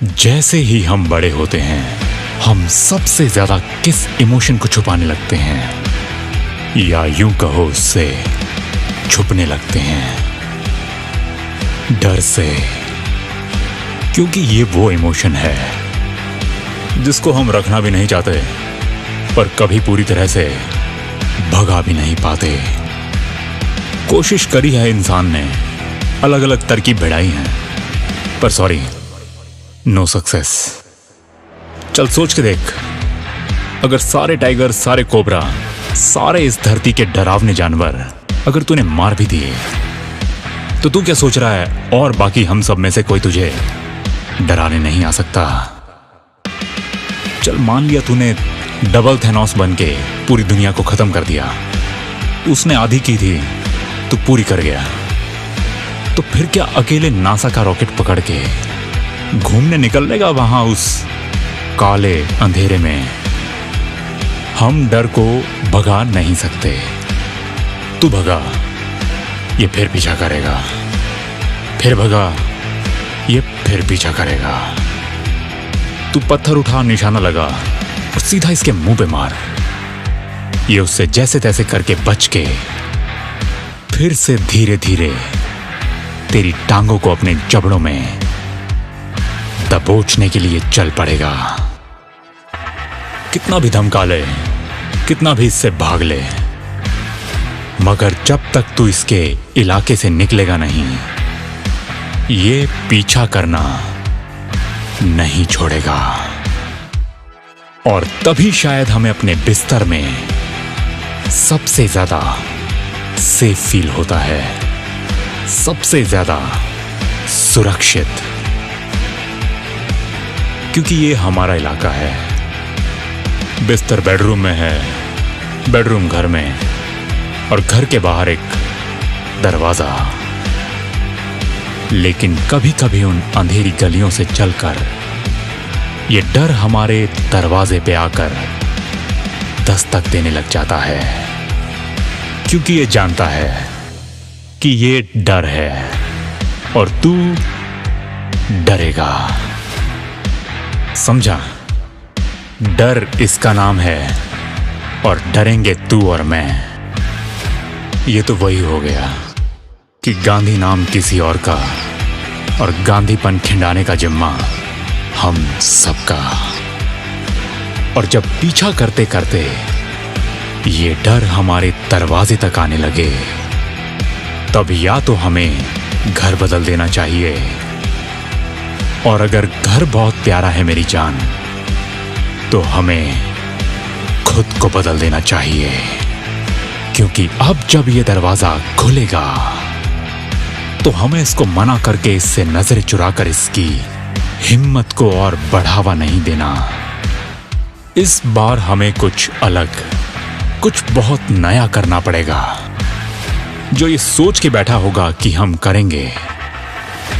जैसे ही हम बड़े होते हैं, हम सबसे ज्यादा किस इमोशन को छुपाने लगते हैं, या यूं कहो उससे छुपने लगते हैं? डर से। क्योंकि ये वो इमोशन है जिसको हम रखना भी नहीं चाहते, पर कभी पूरी तरह से भगा भी नहीं पाते। कोशिश करी है इंसान ने, अलग अलग तरकीब भिड़ाई हैं, पर सॉरी, नो सक्सेस। चल सोच के देख, अगर सारे टाइगर, सारे कोबरा, सारे इस धरती के डरावने जानवर अगर तूने मार भी दिए, तो तू क्या सोच रहा है और बाकी हम सब में से कोई तुझे डराने नहीं आ सकता? चल मान लिया तूने डबल थैनोस बन के पूरी दुनिया को खत्म कर दिया, उसने आधी की थी, तू पूरी कर गया, तो फिर क्या अकेले नासा का रॉकेट पकड़ के घूमने निकल लेगा वहां उस काले अंधेरे में? हम डर को भगा नहीं सकते। तू भगा, ये फिर पीछा करेगा, फिर भगा, ये फिर पीछा करेगा। तू पत्थर उठा, निशाना लगा और सीधा इसके मुंह पे मार। ये उससे जैसे तैसे करके बच के फिर से धीरे धीरे तेरी टांगों को अपने जबड़ों में दबोचने के लिए चल पड़ेगा। कितना भी धमका ले, कितना भी इससे भाग ले, मगर जब तक तू इसके इलाके से निकलेगा नहीं, ये पीछा करना नहीं छोड़ेगा। और तभी शायद हमें अपने बिस्तर में सबसे ज्यादा सेफ फील होता है, सबसे ज्यादा सुरक्षित, क्योंकि ये हमारा इलाका है। बिस्तर बेडरूम में है, बेडरूम घर में, और घर के बाहर एक दरवाजा। लेकिन कभी कभी उन अंधेरी गलियों से चलकर ये डर हमारे दरवाजे पे आकर दस्तक देने लग जाता है, क्योंकि ये जानता है कि ये डर है और तू डरेगा। समझा? डर इसका नाम है और डरेंगे तू और मैं। ये तो वही हो गया कि गांधी नाम किसी और का और गांधीपन खिंडाने का जिम्मा हम सबका। और जब पीछा करते करते ये डर हमारे दरवाजे तक आने लगे, तब या तो हमें घर बदल देना चाहिए, और अगर घर बहुत प्यारा है मेरी जान, तो हमें खुद को बदल देना चाहिए। क्योंकि अब जब ये दरवाजा खुलेगा, तो हमें इसको मना करके, इससे नजर चुराकर इसकी हिम्मत को और बढ़ावा नहीं देना। इस बार हमें कुछ अलग, कुछ बहुत नया करना पड़ेगा। जो ये सोच के बैठा होगा कि हम करेंगे,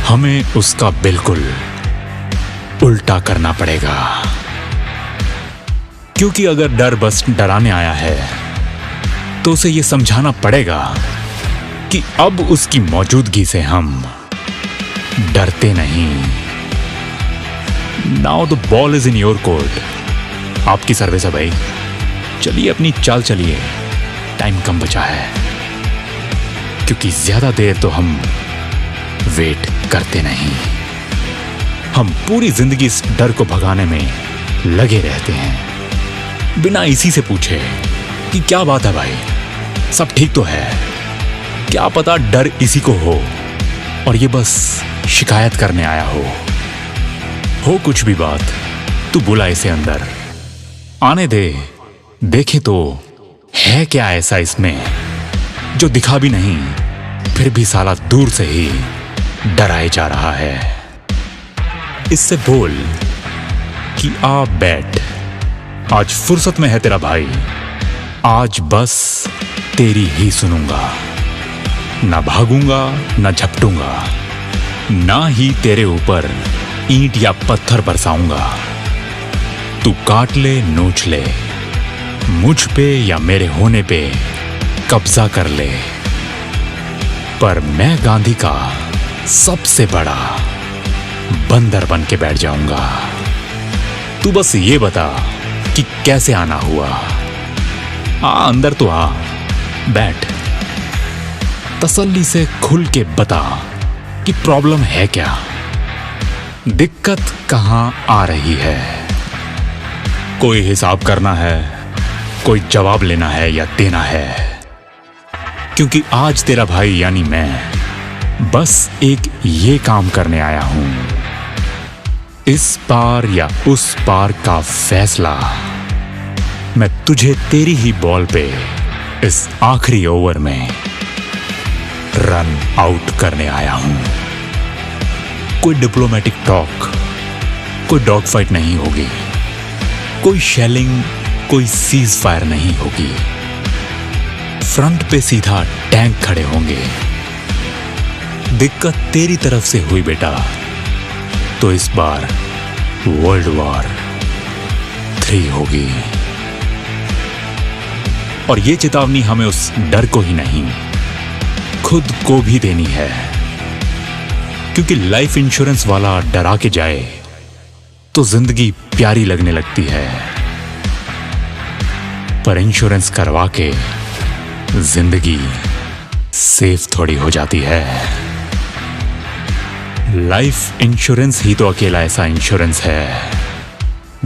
हमें उसका बिल्कुल उल्टा करना पड़ेगा। क्योंकि अगर डर बस डराने आया है, तो उसे ये समझाना पड़ेगा कि अब उसकी मौजूदगी से हम डरते नहीं। Now the ball is in your court. आपकी सर्विस है भाई, चलिए अपनी चाल चलिए, टाइम कम बचा है, क्योंकि ज्यादा देर तो हम वेट करते नहीं। हम पूरी जिंदगी इस डर को भगाने में लगे रहते हैं, बिना इसी से पूछे कि क्या बात है भाई, सब ठीक तो है। क्या पता डर इसी को हो और ये बस शिकायत करने आया हो कुछ भी बात, तू बुला इसे अंदर, आने दे, देखे तो है क्या ऐसा इसमें जो दिखा भी नहीं, फिर भी साला दूर से ही डराए जा रहा है। इससे बोल कि आ बैठ, आज फुर्सत में है तेरा भाई, आज बस तेरी ही सुनूंगा, ना भागूंगा ना झपटूंगा, ना ही तेरे ऊपर ईंट या पत्थर बरसाऊंगा। तू काट ले, नोच ले, मुझ पे या मेरे होने पे कब्जा कर ले, पर मैं गांधी का सबसे बड़ा बंदर बन के बैठ जाऊंगा। तू बस ये बता कि कैसे आना हुआ। अंदर तो आ, बैठ, तसल्ली से खुल के बता कि प्रॉब्लम है क्या, दिक्कत कहां आ रही है। कोई हिसाब करना है, कोई जवाब लेना है या देना है, क्योंकि आज तेरा भाई यानी मैं बस एक ये काम करने आया हूं। इस पार या उस पार का फैसला मैं तुझे तेरी ही बॉल पे इस आखिरी ओवर में रन आउट करने आया हूं। कोई डिप्लोमेटिक टॉक, कोई डॉग फाइट नहीं होगी, कोई शेलिंग, कोई सीज फायर नहीं होगी। फ्रंट पे सीधा टैंक खड़े होंगे। दिक्कत तेरी तरफ से हुई बेटा, तो इस बार वर्ल्ड वॉर 3 होगी। और ये चेतावनी हमें उस डर को ही नहीं, खुद को भी देनी है, क्योंकि लाइफ इंश्योरेंस वाला डरा के जाए तो जिंदगी प्यारी लगने लगती है, पर इंश्योरेंस करवा के जिंदगी सेफ थोड़ी हो जाती है। लाइफ इंश्योरेंस ही तो अकेला ऐसा इंश्योरेंस है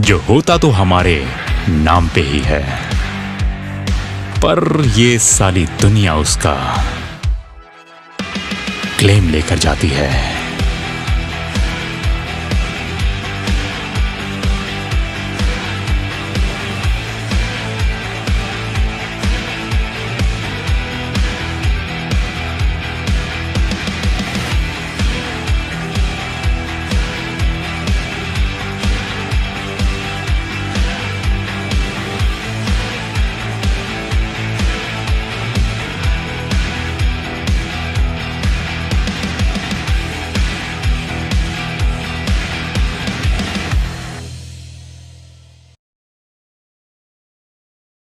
जो होता तो हमारे नाम पे ही है, पर ये सारी दुनिया उसका क्लेम लेकर जाती है।